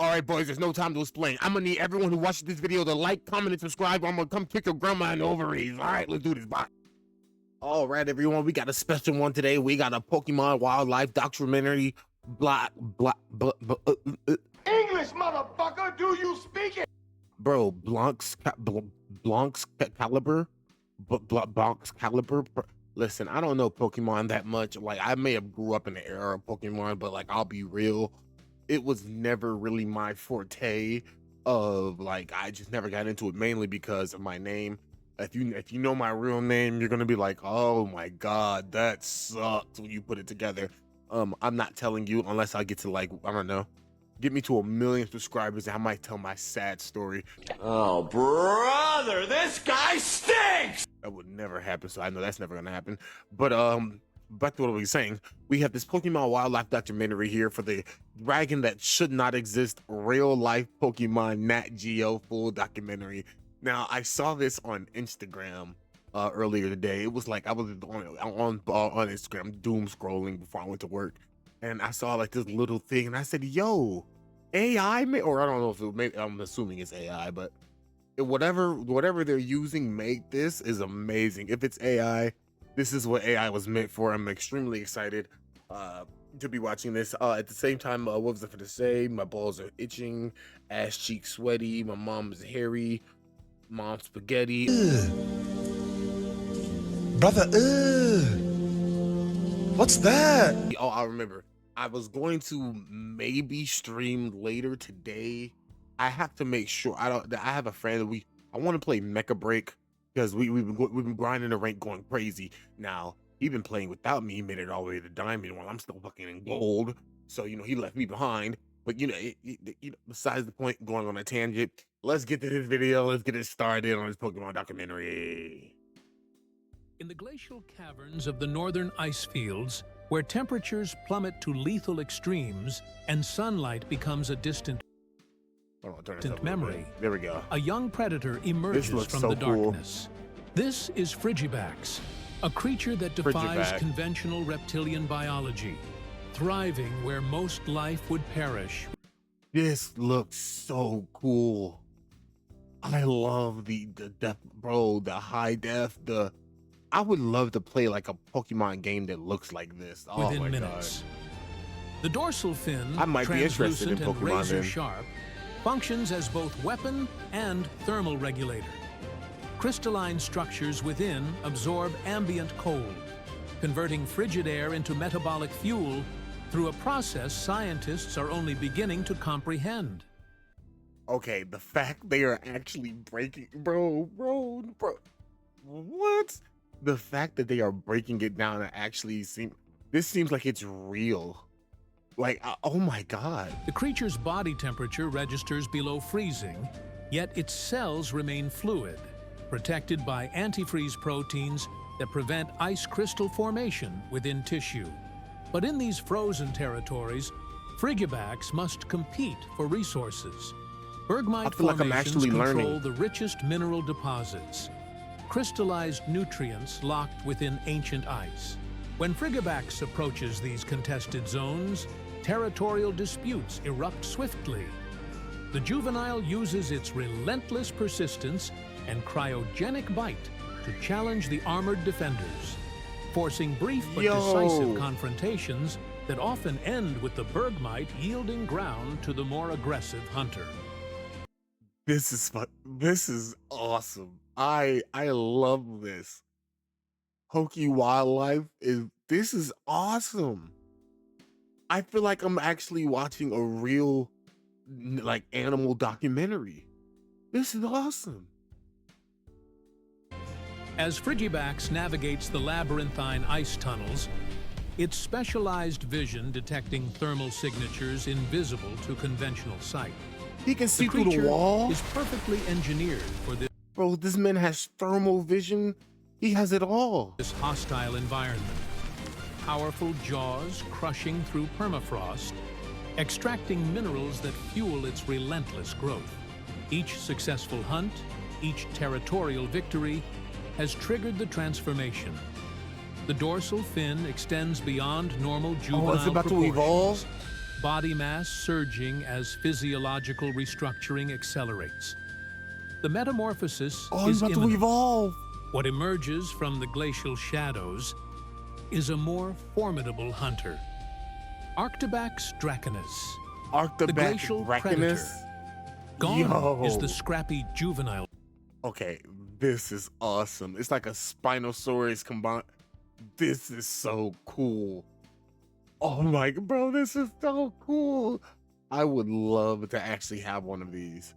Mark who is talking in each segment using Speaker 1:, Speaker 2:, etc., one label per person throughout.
Speaker 1: All right, boys, there's no time to explain. I'm gonna need everyone who watches this video to like, comment, and subscribe, or I'm gonna come kick your grandma in the ovaries. All right, let's do this. Bye. All right, everyone, we got a special one today. We got a Pokemon wildlife documentary.
Speaker 2: English, motherfucker, do you speak it?
Speaker 1: Bro, Blanc's caliber. Listen, I don't know Pokemon that much. Like, I may have grew up in the era of Pokemon, but like, I'll be real, it was never really my forte. Of like, I just never got into it, mainly because of my name. If you know my real name, you're gonna be like, oh my god, that sucks when you put it together. I'm not telling you unless I get to, like, I don't know, get me to 1 million subscribers, and I might tell my sad story.
Speaker 2: Oh, brother, this guy stinks!
Speaker 1: That would never happen, so I know that's never gonna happen. But back to what we were saying. We have this Pokemon wildlife documentary here for the dragon that should not exist, real life Pokemon Nat Geo full documentary. Now, I saw this on Instagram earlier today. It was like I was on Instagram doom scrolling before I went to work, and I saw like this little thing, and I said, yo, AI, or I don't know if it may, I'm assuming it's AI, but whatever they're using make this is amazing. If it's AI, this is what AI was meant for. I'm extremely excited to be watching this. At the same time, what was I for to say? My balls are itching, ass cheeks sweaty, my mom's hairy, mom spaghetti.
Speaker 3: Brother, what's that?
Speaker 1: Oh, I remember. I was going to maybe stream later today. I have to make sure I have a friend that I want to play Mecha Break, because we've been grinding the rank going crazy. Now, he been playing without me. He made it all the way to diamond while I'm still fucking in gold. So, you know, he left me behind. But, you know, besides the point, going on a tangent, let's get to this video. Let's get it started on this Pokemon documentary.
Speaker 4: In the glacial caverns of the northern ice fields, where temperatures plummet to lethal extremes and sunlight becomes a distant memory,
Speaker 1: there we go.
Speaker 4: A young predator emerges from the darkness. This is Frigibax, a creature that defies conventional reptilian biology, thriving where most life would perish.
Speaker 1: This looks so cool. I love the depth, bro, the high def, I would love to play like a Pokemon game that looks like this. Oh
Speaker 4: within
Speaker 1: my
Speaker 4: minutes.
Speaker 1: God.
Speaker 4: The dorsal fin,
Speaker 1: I might be interested in
Speaker 4: translucent and
Speaker 1: Pokemon
Speaker 4: razor
Speaker 1: then.
Speaker 4: sharp, functions as both weapon and thermal regulator. Crystalline structures within absorb ambient cold, converting frigid air into metabolic fuel through a process scientists are only beginning to comprehend.
Speaker 1: Okay, the fact they are actually breaking, bro, what? The fact that they are breaking it down and actually seems like it's real. Like, oh my God.
Speaker 4: The creature's body temperature registers below freezing, yet its cells remain fluid, protected by antifreeze proteins that prevent ice crystal formation within tissue. But in these frozen territories, Frigibax must compete for resources. Bergmite formations control the richest mineral deposits, crystallized nutrients locked within ancient ice. When Frigibax approaches these contested zones, territorial disputes erupt swiftly. The juvenile uses its relentless persistence and cryogenic bite to challenge the armored defenders, forcing brief but decisive confrontations that often end with the Bergmite yielding ground to the more aggressive hunter.
Speaker 1: This is fun. This is awesome. I love this. Poke Wildlife this is awesome. I feel like I'm actually watching a real like animal documentary. This is awesome.
Speaker 4: As Frigibax navigates the labyrinthine ice tunnels, its specialized vision detecting thermal signatures invisible to conventional sight.
Speaker 1: He can see through the wall.
Speaker 4: Is perfectly engineered for this.
Speaker 1: Bro, this man has thermal vision. He has it all.
Speaker 4: This hostile environment. Powerful jaws crushing through permafrost, extracting minerals that fuel its relentless growth. Each successful hunt, each territorial victory, has triggered the transformation. The dorsal fin extends beyond normal juvenile
Speaker 1: it's about
Speaker 4: proportions,
Speaker 1: to evolve?
Speaker 4: body mass surging as physiological restructuring accelerates. The metamorphosis
Speaker 1: Oh, he's
Speaker 4: is
Speaker 1: about to
Speaker 4: imminent.
Speaker 1: evolve.
Speaker 4: What emerges from the glacial shadows is a more formidable hunter, Arctobax draconus, the
Speaker 1: Arctobax
Speaker 4: glacial predator.
Speaker 1: Draconus.
Speaker 4: Gone
Speaker 1: Yo.
Speaker 4: is the scrappy juvenile.
Speaker 1: Okay, this is awesome. It's like a Spinosaurus combined. This is so cool. Oh my, bro, this is so cool. I would love to actually have one of these.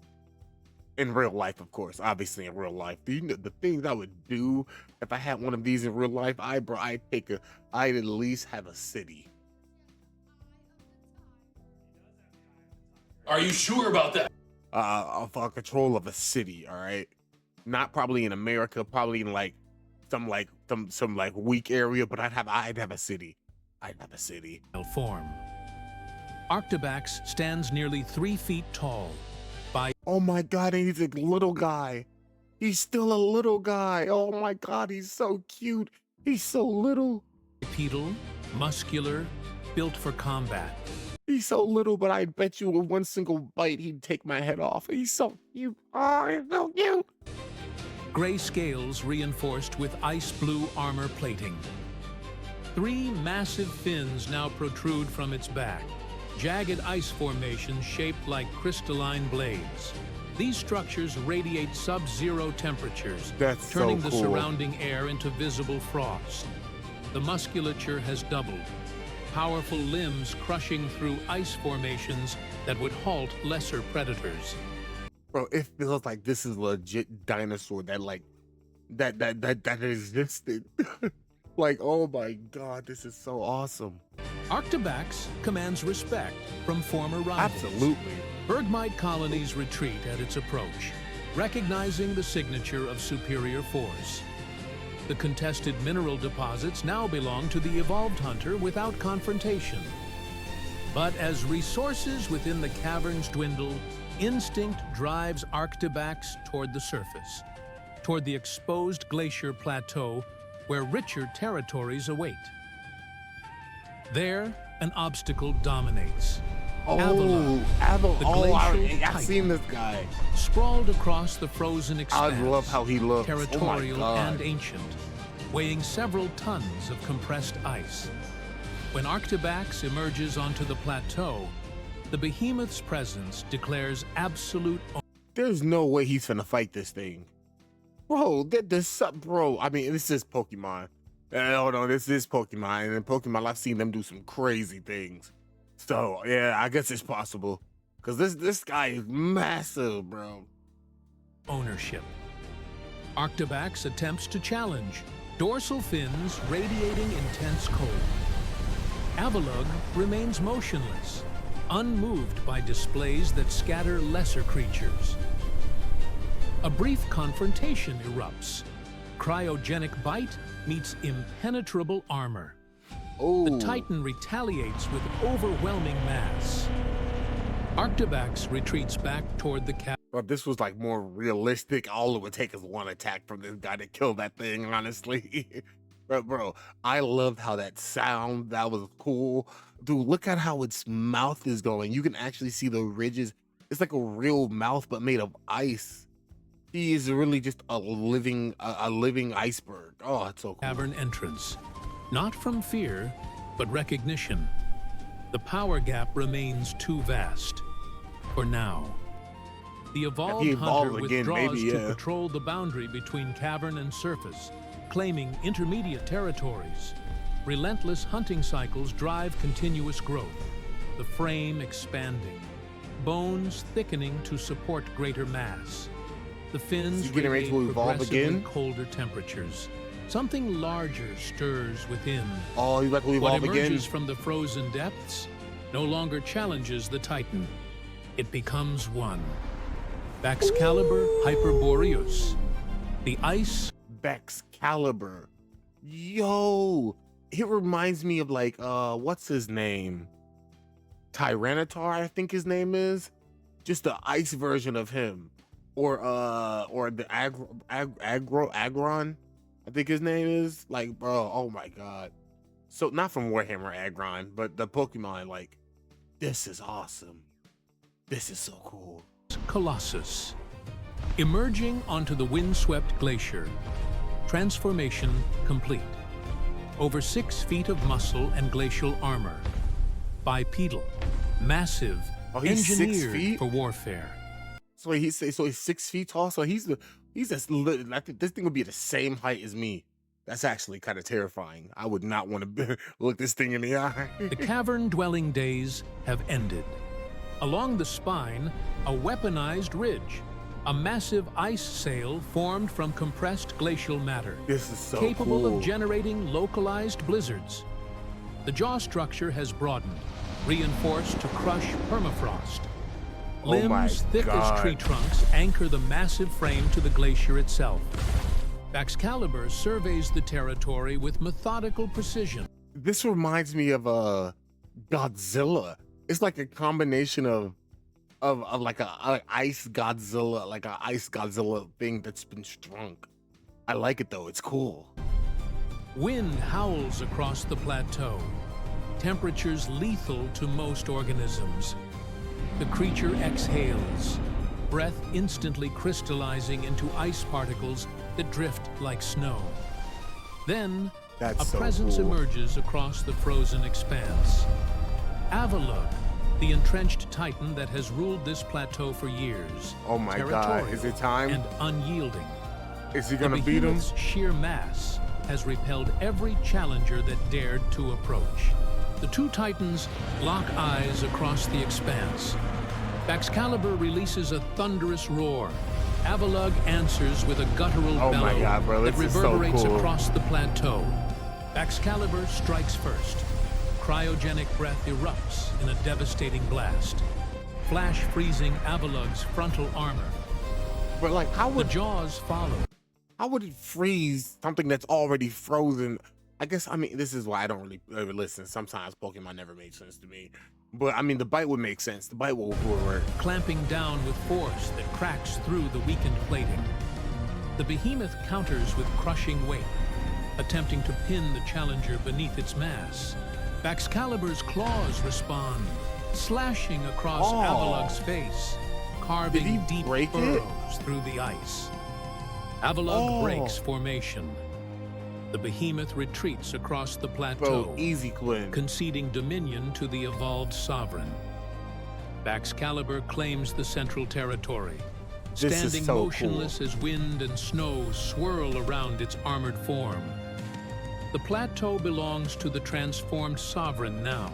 Speaker 1: In real life, of course, obviously in real life. Do you know the things I would do if I had one of these in real life? I'd at least have a city.
Speaker 3: Are you sure about that?
Speaker 1: For control of a city, all right? Not probably in America, probably in some weak area, but I'd have a city. I'd have a city.
Speaker 4: Form. Arctobax stands nearly 3 feet tall.
Speaker 1: Oh my god, and he's a little guy. He's still a little guy. Oh my god, he's so cute. He's so little.
Speaker 4: Bipedal, muscular, built for combat.
Speaker 1: He's so little, but I bet you with one single bite, he'd take my head off. He's so cute. Oh, he's so cute.
Speaker 4: Gray scales reinforced with ice blue armor plating. 3 massive fins now protrude from its back. Jagged ice formations shaped like crystalline blades. These structures radiate sub-zero temperatures,
Speaker 1: That's
Speaker 4: turning
Speaker 1: so
Speaker 4: the
Speaker 1: cool.
Speaker 4: surrounding air into visible frost. The musculature has doubled, powerful limbs crushing through ice formations that would halt lesser predators.
Speaker 1: Bro, it feels like this is a legit dinosaur that existed. Like, oh my god, this is so awesome.
Speaker 4: Arctobax commands respect from former rivals.
Speaker 1: Absolutely.
Speaker 4: Bergmite colonies retreat at its approach, recognizing the signature of superior force. The contested mineral deposits now belong to the evolved hunter without confrontation. But as resources within the caverns dwindle, instinct drives Arctobax toward the surface, toward the exposed glacier plateau where richer territories await. There, an obstacle dominates.
Speaker 1: Oh,
Speaker 4: the glacial
Speaker 1: I've
Speaker 4: titan.
Speaker 1: seen this guy.
Speaker 4: Sprawled across the frozen
Speaker 1: I
Speaker 4: expanse.
Speaker 1: love how he looks.
Speaker 4: Territorial
Speaker 1: oh my god.
Speaker 4: and ancient, weighing several tons of compressed ice. When Arctobax emerges onto the plateau, the behemoth's presence declares absolute.
Speaker 1: There's no way he's finna fight this thing. Bro, bro, I mean, this is Pokemon. Hold on, this is Pokemon, and in Pokemon, I've seen them do some crazy things. So, yeah, I guess it's possible. Because this guy is massive, bro.
Speaker 4: Ownership. Arctobax attempts to challenge, dorsal fins radiating intense cold. Avalugg remains motionless, unmoved by displays that scatter lesser creatures. A brief confrontation erupts. Cryogenic bite meets impenetrable armor.
Speaker 1: Oh,
Speaker 4: The Titan retaliates with overwhelming mass. Arctobax retreats back toward the cavern.
Speaker 1: but this was like more realistic. All it would take is one attack from this guy to kill that thing, honestly. But bro, I loved how that sound, that was cool. Dude, look at how its mouth is going. You can actually see the ridges. It's like a real mouth, but made of ice. He is really just a living iceberg. Oh, it's so cool.
Speaker 4: Cavern entrance. Not from fear, but recognition. The power gap remains too vast. For now. The evolved
Speaker 1: evolved
Speaker 4: hunter
Speaker 1: again,
Speaker 4: withdraws
Speaker 1: maybe,
Speaker 4: to
Speaker 1: yeah.
Speaker 4: patrol the boundary between cavern and surface, claiming intermediate territories. Relentless hunting cycles drive continuous growth, the frame expanding, bones thickening to support greater mass. The fins
Speaker 1: Is he getting ready to
Speaker 4: radiate
Speaker 1: evolve
Speaker 4: progressively
Speaker 1: again?
Speaker 4: colder temperatures. Something larger stirs within.
Speaker 1: Oh, he's about to
Speaker 4: What
Speaker 1: evolve again.
Speaker 4: emerges from the frozen depths no longer challenges the Titan. It becomes one. Baxcalibur Hyperboreus. The ice.
Speaker 1: Baxcalibur. Yo, it reminds me of like what's his name? Tyranitar, I think his name is. Just the ice version of him. Or the Agron, I think his name is. Like, bro, oh my god. So not from Warhammer Agron, but the Pokemon, like This is awesome. This is so cool.
Speaker 4: Colossus. Emerging onto the windswept glacier. Transformation complete. Over 6 feet of muscle and glacial armor. Bipedal. Massive.
Speaker 1: Oh, he's 6
Speaker 4: engineered
Speaker 1: feet?
Speaker 4: for warfare.
Speaker 1: So he's 6 feet tall. So he's just I think this thing would be the same height as me. That's actually kind of terrifying. I would not want to look this thing in the eye.
Speaker 4: The cavern-dwelling days have ended. Along the spine, a weaponized ridge. A massive ice sail formed from compressed glacial matter.
Speaker 1: This is so
Speaker 4: capable
Speaker 1: cool.
Speaker 4: of generating localized blizzards. The jaw structure has broadened, reinforced to crush permafrost.
Speaker 1: Oh my
Speaker 4: Limbs thick as
Speaker 1: God.
Speaker 4: tree trunks anchor the massive frame to the glacier itself. Excalibur surveys the territory with methodical precision.
Speaker 1: This reminds me of Godzilla. It's like a combination of like a ice Godzilla thing that's been shrunk. I like it though. It's cool.
Speaker 4: Wind howls across the plateau. Temperatures lethal to most organisms. The creature exhales, breath instantly crystallizing into ice particles that drift like snow. Then,
Speaker 1: That's
Speaker 4: a
Speaker 1: so
Speaker 4: presence
Speaker 1: cool.
Speaker 4: emerges across the frozen expanse. Avalug, the entrenched titan that has ruled this plateau for years.
Speaker 1: Oh my God.
Speaker 4: Territorial
Speaker 1: Is it time?
Speaker 4: and unyielding.
Speaker 1: Is he
Speaker 4: The
Speaker 1: gonna beat him?
Speaker 4: behemoth's sheer mass has repelled every challenger that dared to approach. The two titans lock eyes across the expanse. Excalibur releases a thunderous roar. Avalug answers with a guttural
Speaker 1: Oh my
Speaker 4: bellow
Speaker 1: God, bro,
Speaker 4: that
Speaker 1: this is so
Speaker 4: reverberates
Speaker 1: cool.
Speaker 4: across the plateau. Excalibur strikes first. Cryogenic breath erupts in a devastating blast, flash freezing Avalug's frontal armor.
Speaker 1: But like,
Speaker 4: The jaws follow.
Speaker 1: how would it freeze something that's already frozen? I guess, I mean, this is why I don't really ever listen. Sometimes Pokemon never made sense to me. But I mean, the bite would make sense. The bite will work.
Speaker 4: Clamping down with force that cracks through the weakened plating. The behemoth counters with crushing weight, attempting to pin the challenger beneath its mass. Excalibur's claws respond, slashing across
Speaker 1: Oh.
Speaker 4: Avalug's face, carving
Speaker 1: he
Speaker 4: deep
Speaker 1: break it?
Speaker 4: furrows through the ice. Avalug
Speaker 1: Oh.
Speaker 4: breaks formation. The behemoth retreats across the plateau,
Speaker 1: Bro, easy, Quinn.
Speaker 4: conceding dominion to the evolved sovereign. Excalibur claims the central territory,
Speaker 1: This is
Speaker 4: standing
Speaker 1: so
Speaker 4: motionless as wind and snow swirl around its armored form. The plateau belongs to the transformed sovereign now,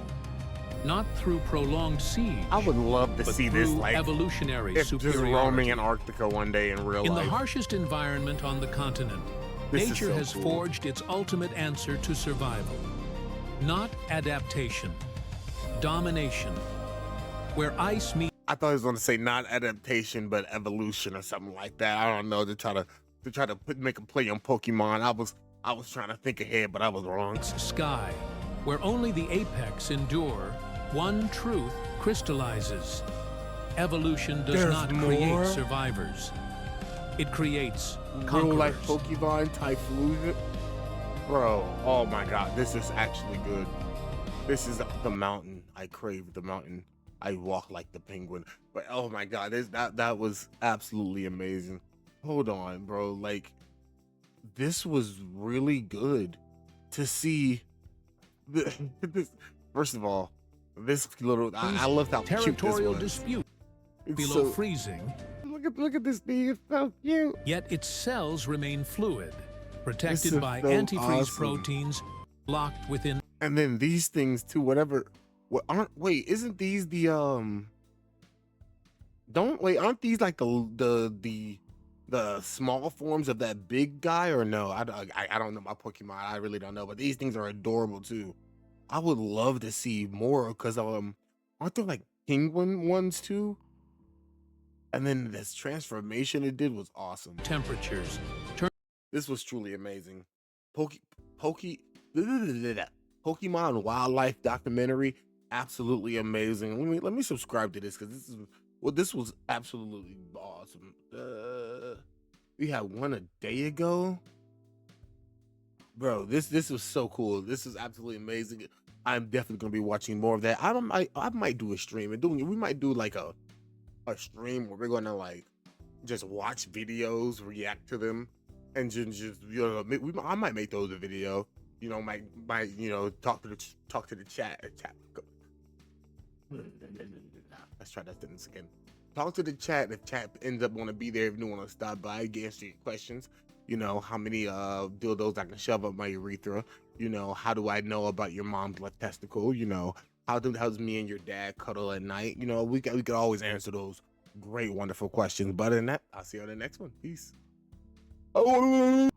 Speaker 4: not through prolonged siege,
Speaker 1: I would love to
Speaker 4: but
Speaker 1: see
Speaker 4: through
Speaker 1: this, like,
Speaker 4: evolutionary
Speaker 1: if just
Speaker 4: superiority.
Speaker 1: roaming Antarctica one day in real
Speaker 4: In the
Speaker 1: life.
Speaker 4: harshest environment on the continent,
Speaker 1: This is
Speaker 4: nature
Speaker 1: so
Speaker 4: has
Speaker 1: cool.
Speaker 4: forged its ultimate answer to survival. Not adaptation, domination. Where ice meets
Speaker 1: I thought he was going to say not adaptation, but evolution or something like that. I don't know, to try to make a play on Pokemon. I was trying to think ahead, but I was wrong.
Speaker 4: sky, where only the apex endure, one truth crystallizes. Evolution does
Speaker 1: There's
Speaker 4: not
Speaker 1: more?
Speaker 4: create survivors. It creates
Speaker 1: Real life
Speaker 4: conquerors.
Speaker 1: Pokemon Typhlosion. Bro, oh my God, this is actually good. This is the mountain. I crave the mountain. I walk like the penguin. But oh my God, that was absolutely amazing. Hold on, bro. Like, this was really good to see. This, first of all, this little, I love how cute this
Speaker 4: Territorial
Speaker 1: was.
Speaker 4: dispute
Speaker 1: It's
Speaker 4: below
Speaker 1: so-
Speaker 4: freezing,
Speaker 1: look at this thing. It's so cute.
Speaker 4: yet its cells remain fluid, protected
Speaker 1: is
Speaker 4: by
Speaker 1: so
Speaker 4: antifreeze
Speaker 1: awesome.
Speaker 4: proteins locked within.
Speaker 1: And then these things too, whatever. What aren't? Wait, isn't these the Don't wait, aren't these like the small forms of that big guy, or no? I don't know my Pokemon. I really don't know. But these things are adorable too. I would love to see more because aren't there like penguin ones too? And then this transformation it did was awesome.
Speaker 4: Temperatures.
Speaker 1: This was truly amazing. Pokemon wildlife documentary, absolutely amazing. Let me subscribe to this because this was absolutely awesome. We had one a day ago, bro. This was so cool. This is absolutely amazing. I'm definitely gonna be watching more of that. I might do a stream and we might do like a stream where we're gonna like just watch videos, react to them, and just you know, I might make those a video. You know, might you know talk to the chat. Let's try that sentence again. Talk to the chat if chat ends up want to be there. If you want to stop by, answer your questions. You know, how many dildos I can shove up my urethra. You know, how do I know about your mom's left testicle? You know, how's me and your dad cuddle at night? You know, we could always answer those great, wonderful questions. But other than that, I'll see you on the next one. Peace. Oh.